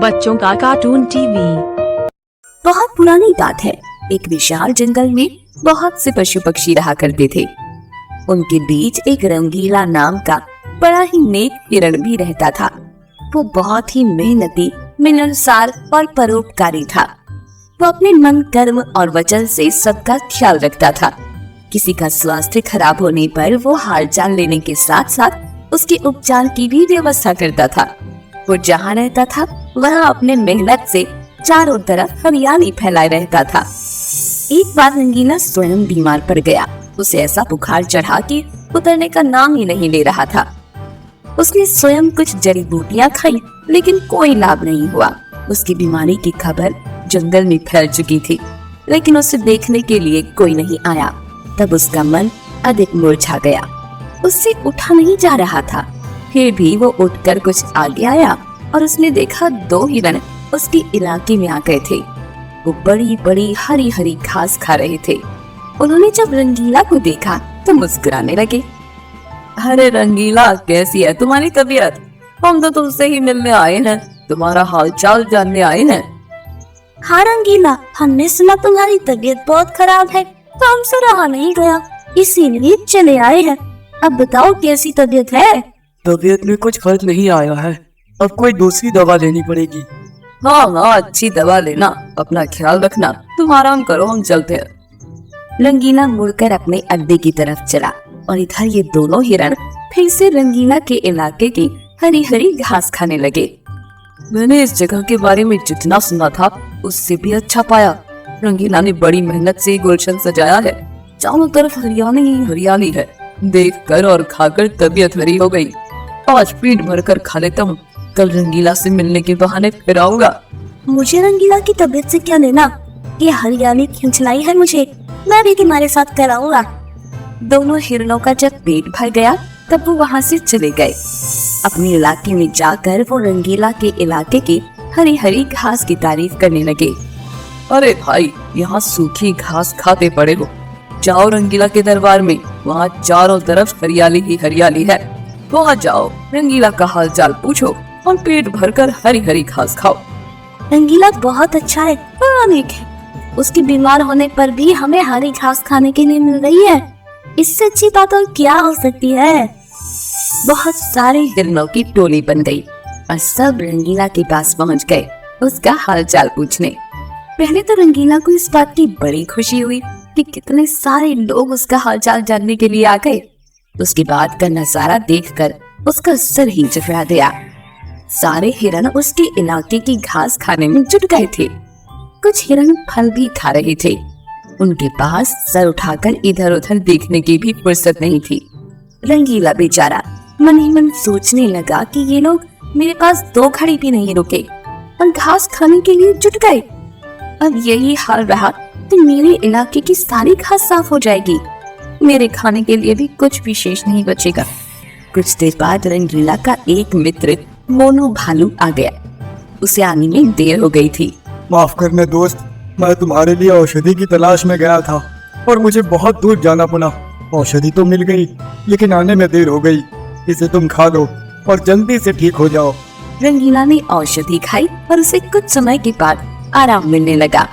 बच्चों का cartoon TV. बहुत पुरानी बात है। एक विशाल जंगल में बहुत से पशु पक्षी रहा करते थे। उनके बीच एक रंगीला नाम का बड़ा ही नेक हिरण भी रहता था। वो बहुत ही मेहनती, मिलनसार और परोपकारी था। वो अपने मन, कर्म और वचन से सबका ख्याल रखता था। किसी का स्वास्थ्य खराब होने पर वो हालचाल लेने के साथ साथ उसके उपचार की भी व्यवस्था करता था। वो जहाँ रहता था वहाँ अपने मेहनत से चारों तरफ हरियाली फैलाए रहता था। एक बार रंगीला स्वयं बीमार पड़ गया। उसे ऐसा बुखार चढ़ा कि उतरने का नाम ही नहीं ले रहा था। उसने स्वयं कुछ जड़ी बूटियां खाई, लेकिन कोई लाभ नहीं हुआ। उसकी बीमारी की खबर जंगल में फैल चुकी थी, लेकिन उसे देखने के लिए कोई नहीं आया। तब उसका मन अधिक मुरझा गया। उससे उठा नहीं जा रहा था। फिर भी वो उठकर कुछ आगे आया और उसने देखा 2 हिरण उसके इलाके में आ गए थे। वो बड़ी बड़ी हरी हरी घास खा रहे थे। उन्होंने जब रंगीला को देखा तो मुस्कुराने लगे। अरे रंगीला, कैसी है तुम्हारी तबीयत? हम तो तुमसे ही मिलने आए हैं, तुम्हारा हाल चाल जानने आए हैं। हाँ रंगीला, हमने सुना तुम्हारी तबीयत बहुत खराब है, तो हमसे रहा नहीं गया, इसीलिए चले आए हैं। अब बताओ कैसी तबीयत है? तबीयत में कुछ फर्क नहीं आया है, अब कोई दूसरी दवा लेनी पड़ेगी। हाँ, अच्छी दवा लेना, अपना ख्याल रखना। तुम आराम करो, हम चलते हैं। रंगीला मुड़कर अपने अड्डे की तरफ चला और इधर ये दोनों हिरण फिर से रंगीला के इलाके की हरी हरी घास खाने लगे। मैंने इस जगह के बारे में जितना सुना था उससे भी अच्छा पाया। रंगीला ने बड़ी मेहनत से गुलशन सजाया है। चारों तरफ हरियाली ही हरियाली है। देखकर और खाकर तबीयत हरी हो गई। आज पेट भरकर खा लेता हूँ, कल रंगीला से मिलने के बहाने फिर आऊंगा। मुझे रंगीला की तबीयत से क्या लेना? ये हरियाली खिंचलाई है मुझे, मैं भी तुम्हारे साथ कराऊंगा। दोनों हिरणों का जब पेट भर गया तब वो वहाँ से चले गए। अपने इलाके में जाकर वो रंगीला के इलाके की हरी हरी घास की तारीफ करने लगे। अरे भाई, यहाँ सूखी घास खाते पड़े हो। जाओ रंगीला के दरबार में, वहाँ चारों तरफ हरियाली ही हरियाली है। वहाँ जाओ, रंगीला का हाल चाल पूछो और पेट भरकर हरी हरी घास खाओ। रंगीला बहुत अच्छा है, बड़ा नेक है। उसके बीमार होने पर भी हमें हरी घास खाने के लिए मिल रही है। इससे अच्छी बात और क्या हो सकती है? बहुत सारे हिरणों की टोली बन गई और सब रंगीला के पास पहुँच गए उसका हाल चाल पूछने। पहले तो रंगीला को इस बात की बड़ी खुशी हुई कि कितने सारे लोग उसका हाल चाल जानने के लिए आ गए। उसके बाद का नजारा देखकर उसका सर ही झुका गया। सारे हिरण उसके इलाके की घास खाने में जुट गए थे। कुछ हिरण फल भी खा रहे थे। उनके पास सर उठाकर इधर उधर देखने की भी फुर्सत नहीं थी। रंगीला बेचारा मन ही मन सोचने लगा कि ये लोग मेरे पास 2 घड़ी भी नहीं रुके और घास खाने के लिए जुट गए। अब यही हाल रहा तो मेरे इलाके की सारी घास साफ हो जाएगी। मेरे खाने के लिए भी कुछ विशेष नहीं बचेगा। कुछ देर बाद रंगीला का एक मित्र मोनू भालू आ गया। उसे आने में देर हो गई थी। माफ करना दोस्त, मैं तुम्हारे लिए औषधि की तलाश में गया था और मुझे बहुत दूर जाना पड़ा। औषधि तो मिल गई, लेकिन आने में देर हो गई। इसे तुम खा लो और जल्दी से ठीक हो जाओ। रंगीला ने औषधि खाई और उसे कुछ समय के बाद आराम मिलने लगा।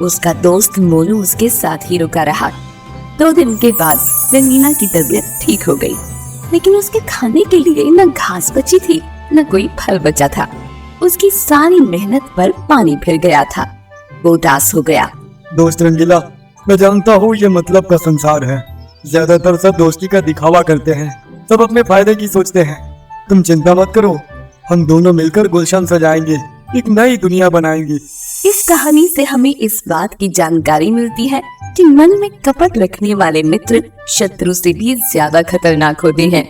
उसका दोस्त मोनू उसके साथ ही रुका रहा। 2 दिन के बाद रंगीला की तबीयत ठीक हो गई, लेकिन उसके खाने के लिए न घास बची थी न कोई फल बचा था। उसकी सारी मेहनत पर पानी फिर गया था। वो उदास हो गया। दोस्त रंगीला, मैं जानता हूँ ये मतलब का संसार है। ज्यादातर सब दोस्ती का दिखावा करते हैं, सब अपने फायदे की सोचते हैं। तुम चिंता मत करो, हम दोनों मिलकर गुलशन सजाएंगे, एक नई दुनिया बनाएंगे। इस कहानी से हमें इस बात की जानकारी मिलती है कि मन में कपट रखने वाले मित्र शत्रु से भी ज्यादा खतरनाक होते हैं।